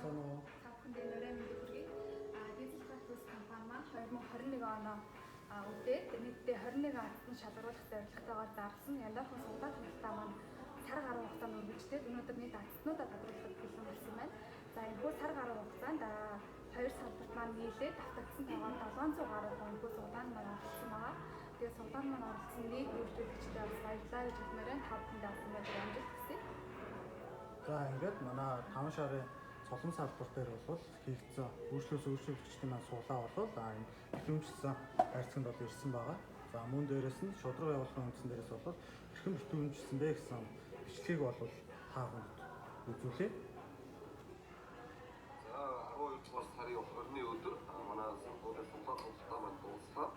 Тавханд нэрээ мэдээ хүргэе. Дизель Фактус компани маань 2021 оноо үдээд нийтдээ 21 ардсан шалгаруулах зорилготойгоор зарласан Яндорхон судлаад хамтдаа маань сар гаруй хугацаанд үргэлжлээд өнөөдөр нийт ардснуудаа тодруулахад бэлэн болсон байна. За энэхүү сар гаруй хугацаанд 2 салбарт маань нийлээд давтагдсан таагаар 700 гаруй хүнгүй судлаанд маань оролцсон байгаа. Тэгээд судлаанд маань оролцсон нийт үйлчлэгчдээ бас баярлалаа гэж хэлмээр байна. Тавхандаа өнөөдөр амжилт хүсье. За ингээд манай 5 шарын цолон салбар дээр бол хийгдсэн үйлчлэгчдийн маань суулаа болол энэ битүүмжсэн хайрцагт бол ирсэн байгаа. За мөн дээрээс нь шудраг явуулсан үндсэн дээрээс бол хэрхэн битүүмжсэн бэ гэсэн бичлэгийг бол та бүхэнд үзүүлье. За 12 дугаар сарын 20-ны өдөр манай санхүүгийн судалгаа маань дууссан.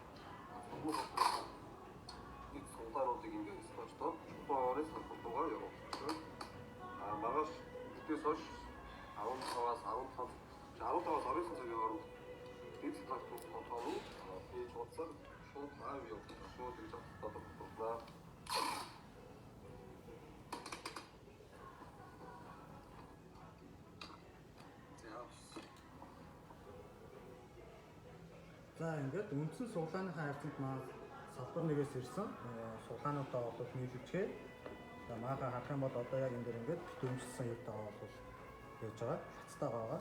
Нэг судалгаануудыг ингээд стаждоо чухал санхүүгээр явуулсан. Маргааш бидээс хойш 15-аас 19 цагийн хооронд дизель фактус контрол хийж бодсоор шууд лайв явуулсан. Шууд гэж бодсон. За ингээд үндсэн суглааны хайрцагт маань салбар нэгээс ирсэн суглаануудаа бол нийлүүлжээ. За маахан харах юм бол одоо яг энэ дэр ингээд битүүмжсэн юутаа бол яаж байгаа хацтай байгаа.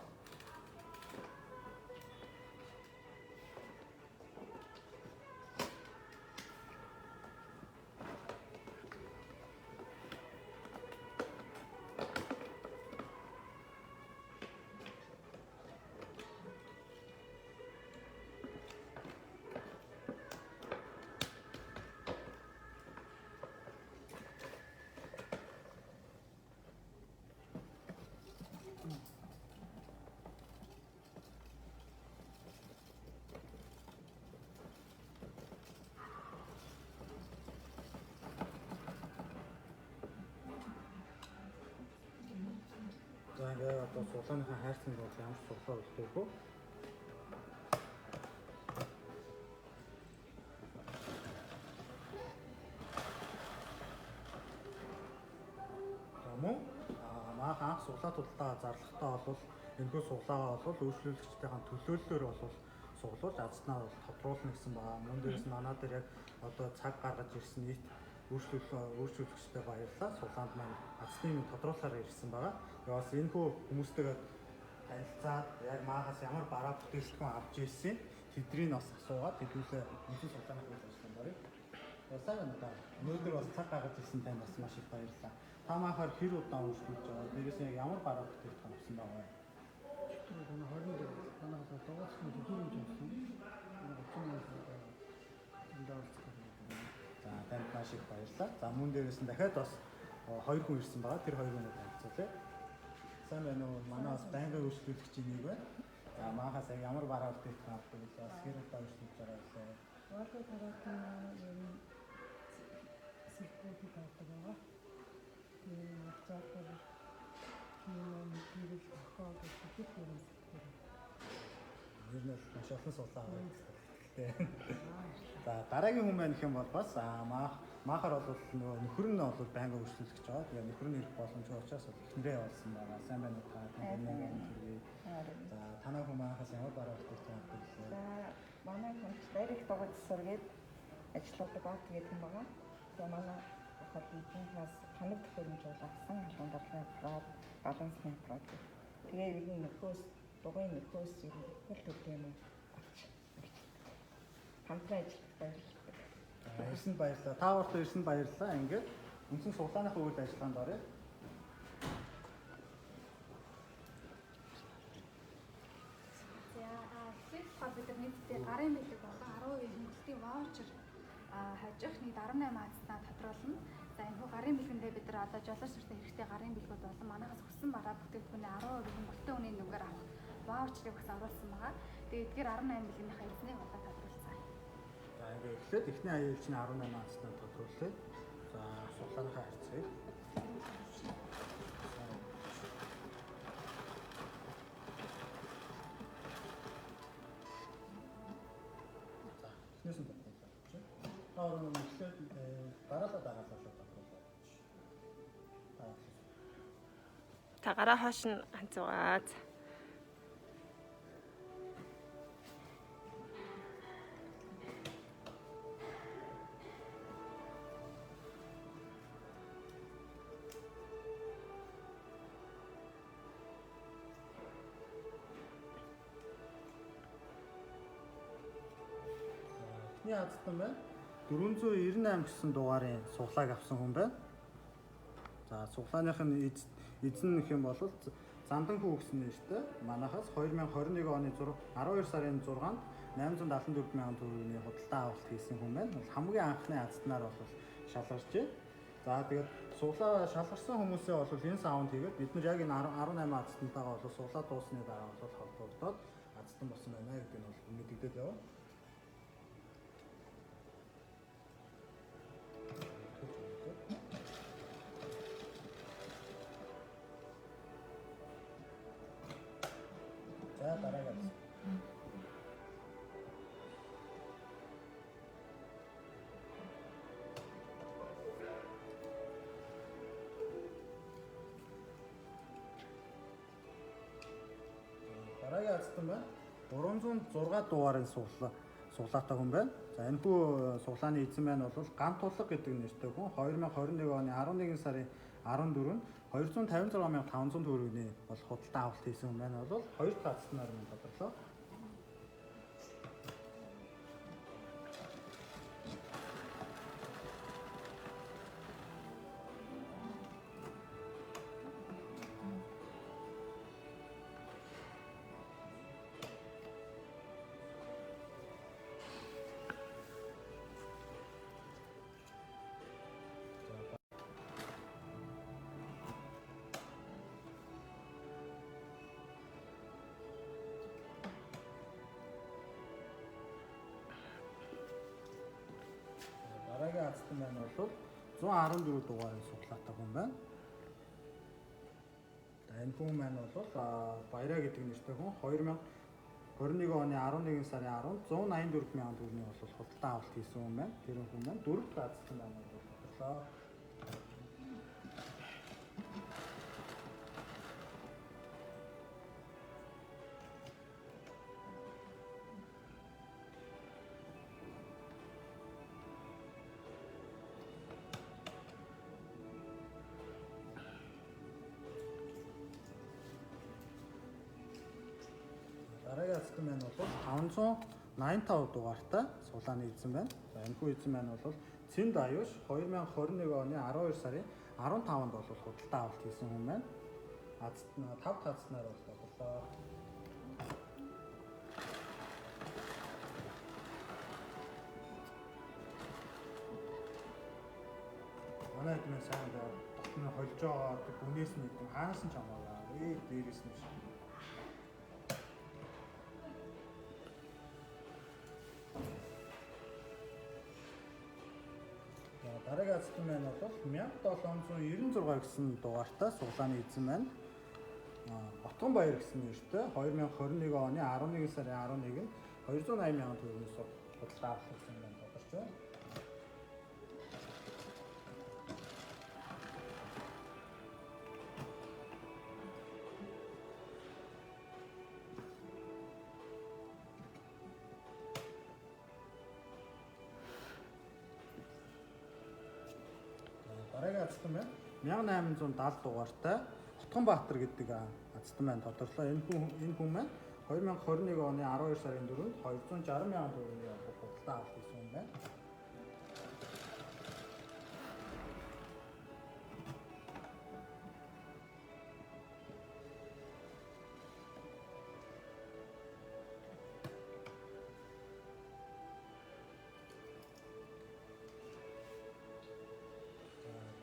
За ингээд одоо суглааныхаа хайрцагт бол ямар суглаа өгдөг вэ? Мөн маахан анх суглаа тултаа зарлахтаа бол энэхүү суглаагаа бол үйлчлүүлэгчдийн төлөөллөөр бол суглуулж азснаа бол тодруулна гэсэн байгаа. Мөн дээрээс нь манай дээр яг одоо цаг гаргаж ирсэн нийт үйлчлүүлэгчдээ баярлалаа. Суглаанд маань азсны минь тодруулахаар ирсэн байгаа. Яас энэхүү хүмүүстэйгээ танилцаад яг маагаас ямар бараа бүтээлчгүй авч ирсэн тэднийг бас асуугаад хэдүүлээ үндсэн суглааны хөл ажиллагаанд орё. Сайн байна да. Өнөөдөр бас цаг гаргаж ирсэн танд бас маш их баярлалаа. Та маахаар хэр удаан үйлчлүүлж байгаа? Дээрээс нь ямар бараа бүтээлч авсан байгаа вэ? Манай 20 дээр манайх дугаарсан төдөлж авсан. 30 сая За танд маш их баярлалаа. За мөн дээрээс нь дахиад бас 2 хүн ирсэн байгаа. Тэр 2 хүнээ танилцуулъя. Сайн байна уу? Манай бас байнгын үйлчлүүлэгчийн нэг байна. За маахаас ямар бараа бүтээлч авдаг вэ? Бас хэр удаан үйлчлүүлж байгаа вэ? Валгүй тараатан юм сэрхүүл тавьдаг байгаа. Энэ хацаатар юм гэрэл хахаад их юм. Ер нь маш олон суулаа байгаа гэхдээ. За дараагийн хүн маань гэх юм бол бас маахаар бол нөгөө нөхөр нь бол байнгын үйлчлүүлэгч байгаа. Тэгээ нөхөр нь ирэх боломжтой учраас эхнэрээ явуулсан байгаа. Сайн байна уу та? За танай хүн маахаас ямар бараа бүтээлч авдаг вэ? За манай хүн дээрх дугуйд сургээд ажилладаг баг гэдэг юм байгаа. За манай хөлбөмбөгөөс ханаг төхөөрөмж авсан халуун дараад балансны аппарат. Тэгээ иргэн нөхөөс дугуйн нөхөөс хөл төгдөг юм уу? Хамтран ажиллах баярлалаа. Ирсэн баярлалаа. Та бүхэн ирсэн баярлалаа. Ингээд үндсэн суглааныхаа үйл ажиллагаанд орё. За бид нийтдээ гарын бэлэг болон 12 хөнгөлтийн ваучер хажих нийт 18 азтаа тодруулна. За энэ гарын бэлгэндээ бид нар одоо жолооч нартай хэрэгтэй гарын бэлгүүд болон манайхаас хүссэн бараа бүтээгдэхүүний 12% бүтэн үнийн нүгээр авах ваучерыг бас оруулсан байгаа. Тэгээд эдгээр 18 бэлгийнхаа эзнийг одоо тодруулсан. За ингээд эхлээд эхний аюулчны 18 азтаа тодруулъя. За суглааныхаа хайрцгийг. Эхнээс нь бодлоо. Таавар нь эхлээд дараалал Та гараа хоош нь ханцуугаад Эзний азтан байна. 498 гэсэн дугаарын суглааг авсан хүн байна. За суглааных нь эзэн нөх юм бол Зандан хүү гэсэн нэртэй манайхаас 2021 оны 12 сарын 6-нд 874 мянган төгрөгийн худалдаа авалт хийсэн хүн байна. Хамгийн анхны азтнаар бол шалгарч байна. За тэгээд суглаа шалгарсан хүмүүсээ бол энэ саунд хийгээд бид нар яг энэ 18 азтантайгаа бол суглаа дуусны дараа бол холбогдоод азтан болсон байна гэдэг нь бол мэдэгдээд яваа. За дараагаар дараагийн азтан байна. 306 дугаарын суглаатай хүн байна. За энэ хүү суглааны эзэн маань бол Гант тулга гэдэг нэртэй хүн 2021 оны 11 сарын 14-нд 256,500 төгрөгийн бол худалдаа авалт хийсэн хүн байна бол 2 дахь азтнаар нь тодорлоо. Дараагийн азтан маань бол 114 дугаарын суглаатай хүн байна. За энэ хүн маань бол Баяраа гэдэг нэртэй хүн 2021 оны 11 сарын 10-нд 184 мянган төгрөгийн бол худалдаа авалт хийсэн хүн байна. Тэр хүн маань 4 дахь азтан байна бол бодлоо. Дараагийн азтан маань бол 585 дугаартай суглааны эзэн байна. За энэ хүү эзэн маань бол Цэнд Аюуш 2021 оны 12 сарын 15-нд бол худалдаа авалт хийсэн хүн байна. Азтан 5 азтнаар бол бодлоо. Манай хэд мэн сайн дотны холж байгаа гүнээс нь хаанаас нь ч хамаагаа. Дээрээс нь шүү. Дараагийн азтан маань бол 1796 гэсэн дугаартай суглааны эзэн байна. Ботгон Баяр гэсэн нэртэй 2021 оны 11 сарын 11-нд 280 мянган төгрөгийн худалдаа авалт хийсэн байна тодорч байна. Дараагийн азтан байна 1870 дугаартай Хотгонбаатар гэдэг азтан байна тодорлоо. Энэ хүн маань 2021 оны 12 сарын 4-нд 260 мянган төгрөгийн худалдаа авалт хийсэн юм байна.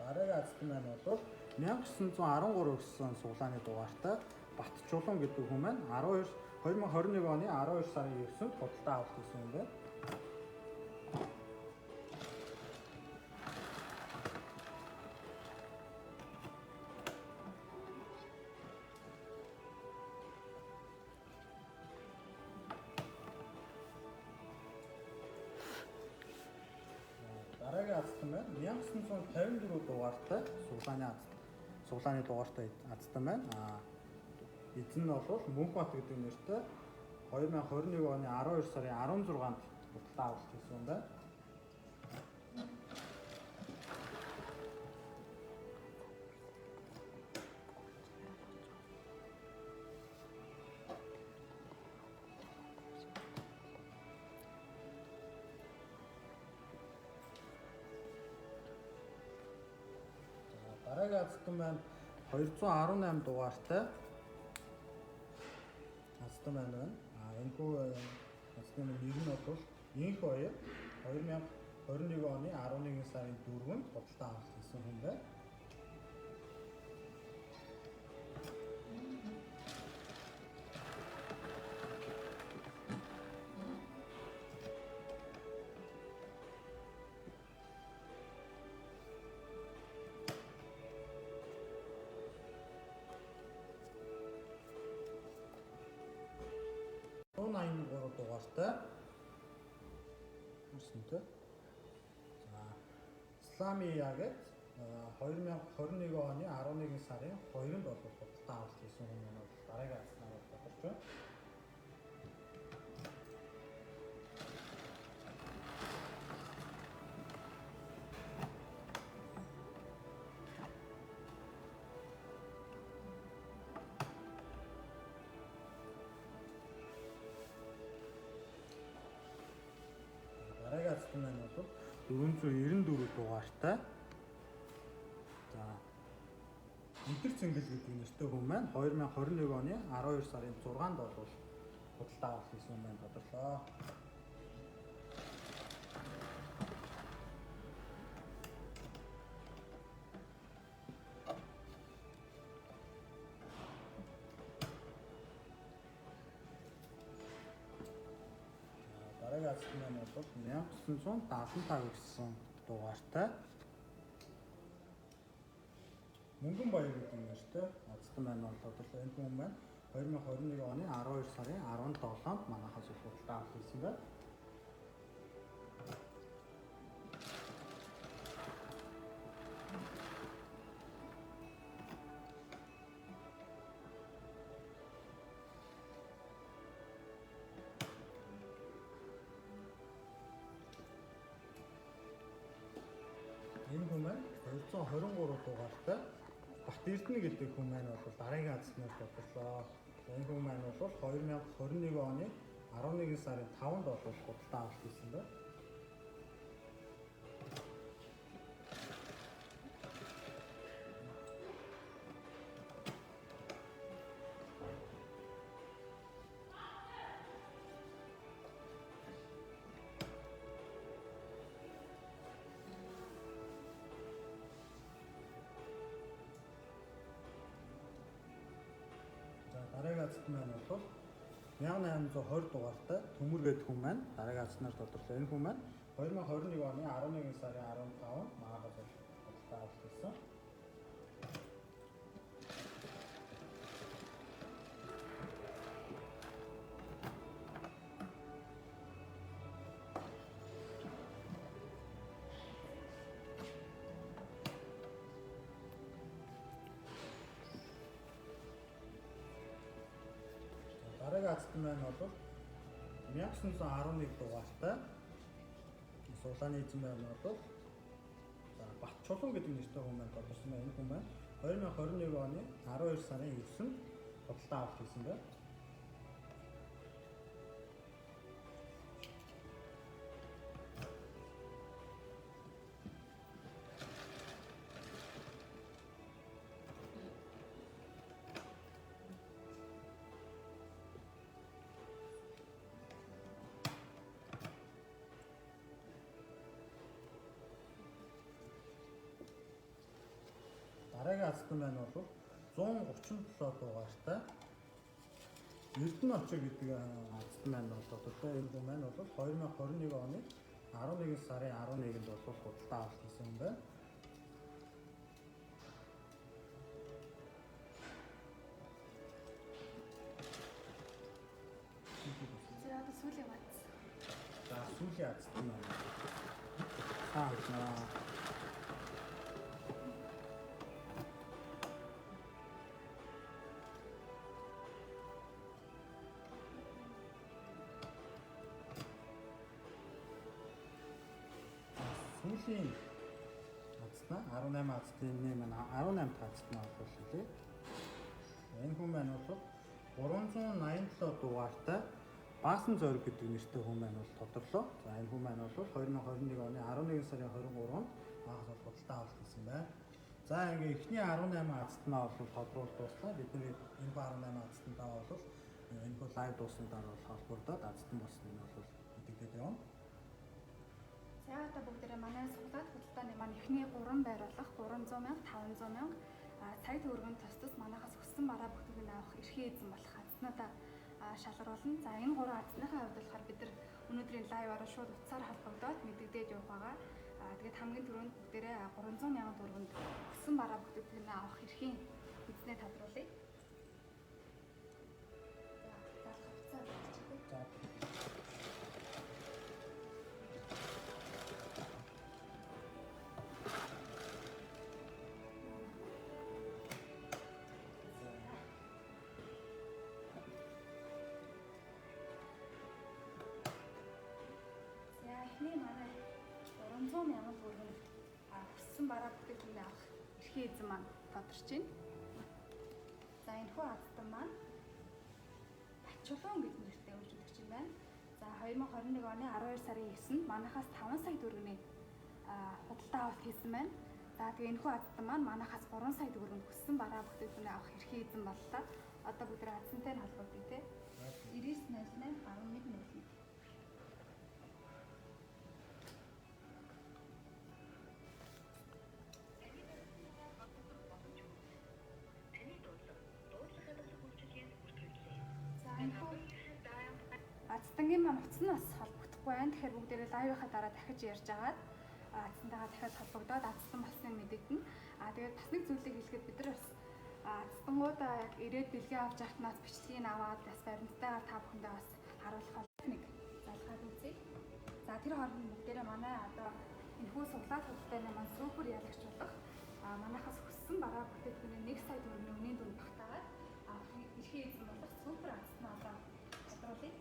Дараагийн азтан маань бол 1913 гэсэн суглааны дугаартай Бат Чулуун гэдэг хүн маань 2021 оны 12 сарын 9-нд худалдаа авалт хийсэн юм байна. Дараагийн азтан байна 1954 дугаартай суглааны дугаартай азтан байна. Эзэн нь бол Мөнхбат гэдэг нэртэй 2021 оны 12 сарын 16-нд худалдаа авалт хийсэн юм байна. Дараагийн азтан маань 218 дугаартай азтан байна. Энэ хүү азтны нэр нь бол Инх баяр 2021 оны 11 сарын 4-нд худалдаа авалт хийсэн хүн байна. Тон 83 дугаартай. Үсэнтэй. За Исламия гэж 2021 оны 11 сарын 2-нд бол худалдаа авалт хийсэн хүн маань дараагийн азнаар бодож байна. Дараагийн азтан маань бол 494 дугаартай. За Интер цэнгэл гэдэг нэртэй хүн маань 2021 оны 12 сарын 6-нд бол худалдаа авалт хийсэн хүн маань тодорлоо. Дараагийн азтан маань бол 1975 гэсэн дугаартай. Мөнгөн баяр гэдэг нэртэй азтан маань бол тодорлоо. Энэ хүн маань 2021 оны 12 сарын 17-нд манайхаас худалдаа авалт хийсэн байна. Энэ хүн маань 223 дугаартай Бат Эрдэнэ гэдэг хүн маань бол дараагийн азнаас бодлоо. Энэ хүн маань бол 2021 оны 11 сарын 5-нд бол худалдаа авалт хийсэн байна. Дараагийн азтан маань бол 1820 дугаартай Төмөр гэдэг хүн маань дараагийн азнаар тодорлоо. Энэ хүн маань 2021 оны 11 сарын 15-нд манайхаас худалдаа авалт хийсэн. Дараагийн азтан маань бол 1911 дугаартай Сулааны эзэн маань бол Бат Чулуун гэдэг нэртэй хүн маань тодорсон байна. Энэ хүн маань 2021 оны 12 сарын 9-нд худалдаа авалт хийсэн байна. Дараагийн азтан маань бол 137 дугаартай Эрдэнэ очир гэдэг азтан маань бол тодорхой. Энэ хүн маань бол 2021 оны 11 сарын 11-нд бол худалдаа авалт хийсэн юм байна. За одоо сүүлийн бац. За сүүлийн азтан маань. Сүүлийн азтнаа 18 азтны маань 18 азтнаа бол үлээ. Энэ хүн маань бол 387 дугаартай Баасан зориг гэдэг нэртэй хүн маань бол тодорлоо. За энэ хүн маань бол 2021 оны 11 сарын 23-нд манайхаас худалдаа авалт хийсэн байна. За ингээ эхний 18 азтнаа бол тодруулж дуслаа. Бидний энэ 18 азтнаа бол энэ хөө лайв дуусны дараа бол холбогдоод азтан болсон нь бол мэдээлэл явна. За одоо бүгдээрээ манай суглаад худалдааны маань эхний 3 байр болох 300 мянга, 500 мянга цаг төгрөгөнд тус манахаас өссөн бараа бүтээгдэхүүн авах эрхээ эзэн болох азнуудаа шалгаруулна. За энэ 3 азныхаа хувьд болохоор бид нар өнөөдрийн лайваараа шууд утсаар холбогдоод мэдэгдээд явах байгаа. Тэгээд хамгийн түрүүнд бүгдээрээ 300 мянган төгрөгөнд өссөн бараа бүтээгдэхүүн авах эрхийн эзнээ тодруулъя. За залхав хуцаа бичиж. Эхний манай 300 мянган төгрөг өссөн бараа бүтээгдэхүүн авах эрхээ эзэн маань тодорч байна. За энэ хүү азтан маань Бачулуун гэж нэртэй үйлчлэгч юм байна. За 2021 оны 12 сарын 9-нд манахаас 5 сая төгрөгийн худалдаа авалт хийсэн байна. За тэгээ энэ хүү азтан маань манахаас 3 сая төгрөгийн өссөн бараа бүтээгдэхүүн авах эрхээ эзэн боллоо. Одоо бүгд азтантай нь холбогдъё те. 9908 1101. Азтангийн маань утас нь бас холбогдохгүй байна. Тэгэхээр бүгдээрээ лайвынхаа дараа дахиж ярьж агаад азтантайгаа дахиад холбогдоод азтан болсныг мэдэгдэнэ. Тэгээд бас нэг зүйлийг хэлэхэд бид нар бас азтангуудаа яг ирээд бэлгээ авч явахнаас бичлэгийг аваад бас баримттайгаар та бүхэндээ бас харуулах нэг залгаад үзье. За тэр хооронд бүгдээрээ манай одоо энэ хүү суглаад худалдааны маань супер ялагч болох манайхаас өссөн бараа бүтээгдэхүүний 1 сая төгрөгийн үнийн дүнд багтаагаад эрхээ эзэн болох супер азтнаа одоо тодруулъя.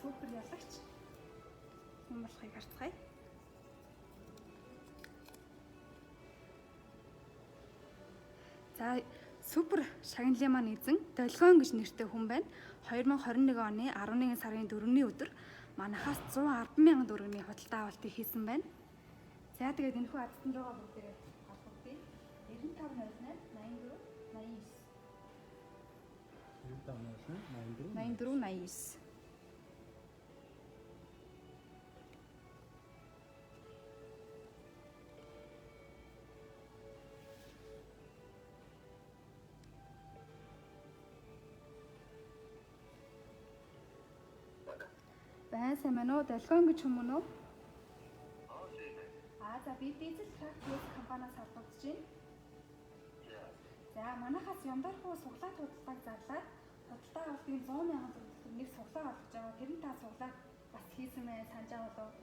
Супер ялагч юм болохыг харцгаая. За супер шагналын маань эзэн Долгион гэж нэртэй хүн байна. 2021 оны 11 сарын 4-ний өдөр манахаас 110 мянган төгрөгийн худалдаа авалтыг хийсэн байна. За тэгээд энэ хүү азтан руугаа бүгдээ холбогдъё. 9588 Сайн мань уу? Долгион гэж хүмүүс үү? За би дизель трактор компаниас холбогдож байна. За манайхаас Ямдар хуу суглаад худалдааг зарлаад худалдаа авалтын 100 мянган төгрөг нэг суглаа олгож байгаа. Тэр нь та суглаа бас хийсэн мэй санаж байгаа болов уу?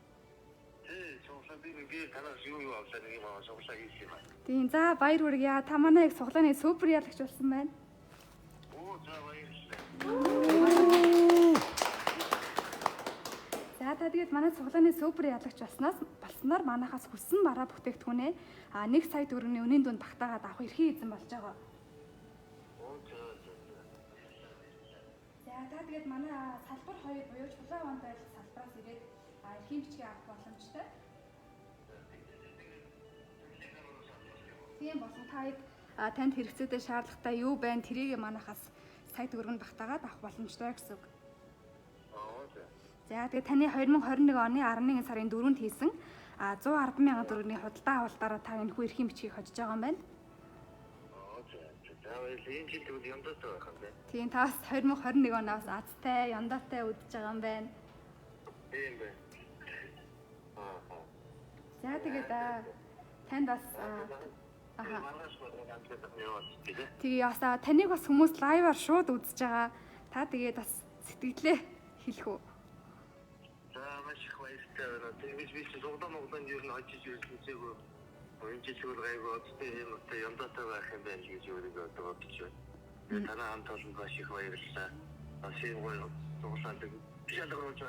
суглаа би танаас юу авлаа нэг юм суглаа хийсэн юм. Тийм за баяр хүргье. Та манай их суглааны супер ялагч болсон байна. Оо за баярлалаа. За та тэгээд манай суглааны супер ялагч болсноор манайхаас хүссэн бараа бүтээгдэхүүнээ 1 сая төгрөгийн үнийн дүнд багтаагаад авах эрхээ эзэн болж байгаа. За та тэгээд манай салбар 2 буюу Чулуун ван байдал салбараас ирээд эрхийн бичгийг авах боломжтой. Тийм болон та танд хэрэгцээтэй шаардлагатай юу байна тэрийг манайхаас сая төгрөгийн багтаагаад авах боломжтой гэсэн үг. За тэгээд таны 2021 оны 11 сарын 4-нд хийсэн 110 мянган төгрөгийн худалдаа авалтаараа та энэ хүү эрхийн бичгийг хожиж байгаа юм байна. Энэ жил тэгвэл яндаатай байх юм байна. Тийм та бас 2021 оноос азтай, яндаатай үдэж байгаа юм байна. Тийм байна. За тэгээд танд бас Тэгээ бас таныг бас хүмүүс лайваар шууд үзэж байгаа. Та тэгээд бас сэтгэлээ хэлэх үү? За маш их баяртай байна. Тэгээд би суглаан юу н очиж үзээгүй. Энэ жил гайгүй одтой юм уу яндаатай байх юм байна гэж өөрийгөө бодож байна. Тэгээд танаа хамт олон маш их баярлалаа. Бас юм гоё дуусаад шалгаруулж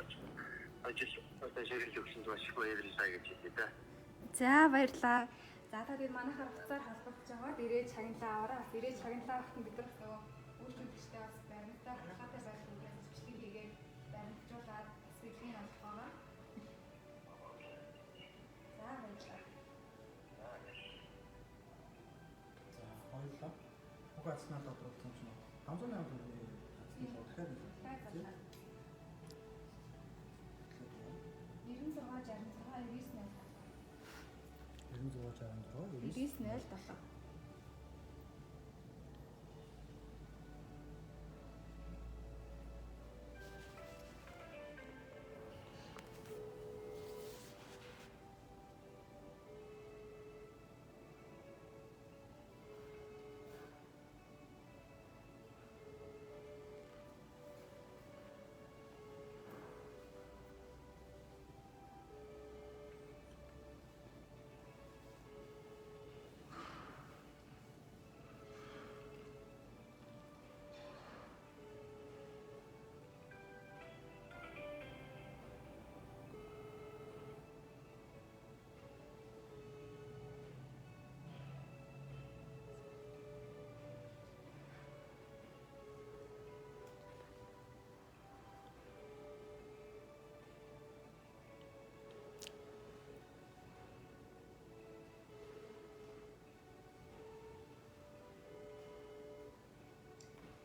ажил одоо ширүүлж өгсөнд маш их баярлалаа гэж хэлээ. За баярлалаа. За та тэгээд манайхаар хуцаар холбогдож байгаа. Ирээд шагналаа аваа. Ирээд шагналаа авах нь бид нар нөгөө үйлчлүүлэгчтэй бас баримтаа хатаатай байх ингээд бичлэг хийгээд баримтжуулаад сэтгэлийн авах байгаа. За баярлалаа. За хоёулаа. Бүх аснаа тодруулсан ч нөө 500,000 төгрөгийн аснаа дахиад нэг. 9666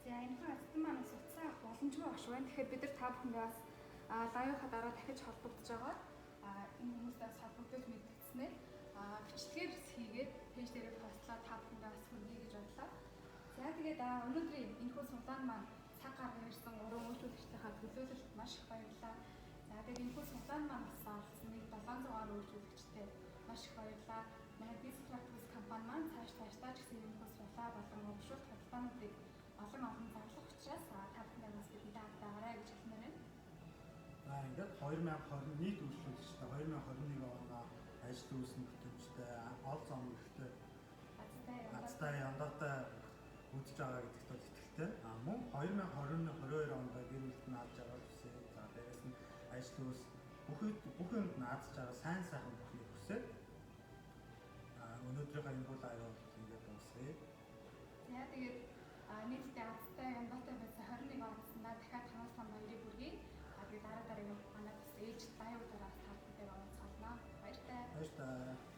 За энэ хаа астан маань суцсан авах боломжгүй багш байна. Тэгэхээр бид нар та бүхэндээ бас лайвынхаа дараа дахиж холбогдож байгаа. Энэ хүмүүстээс холбогдож мэдгэцснээр бичлэгээр хийгээд пэйж дээрээ постлаа та бүхэндээ бас хүргэе гэж бодлоо. За тэгээд өнөөдрийн энэхүү судлаан маань цаг гаргаж ирсэн уран үйлчлүүлэгчдийнхаа төлөөлөлт маш их баярлалаа. За тэгээд энэхүү судлаан маань бас олсон нэг 700 гаруй үйлчлүүлэгчтэй маш их баярлалаа. Манай Бизнес компани маань цаашдаа ч гэсэн энэхүү судлаа болон урамшуулт хөтөлбөрүүдийг олон зарлах учраас та бүхэндээ бас бидэнтэй хамтаагаарай гэж хэлмээр байна. Ингээд 2020 нийт үйлчлүүлэгчтэй 2021 оноо ажил үүсгэн бүтэмжтэй ол зам ихтэй азтай яндаатай үзэж байгаа гэдэгт бол итгэлтэй. Мөн 2022 онд гэр бүлд наадж байгаа хүсээ. За дээрээс нь ажил үүс бүх юмд наадж байгаа сайн сайхан бүхнийг хүсээд өнөөдрийнхөө энэ бол аяа ингээд дуусгая. За тэгээд нийтдээ азтай яндаатай байсан 21 оноосондоо дахиад хамаас том баярыг хүргэе. Тэгээд дараа дараагийн манай бас ээж баяр дараас та бүхэндээ онцгойлно. Баяртай. Баяртай.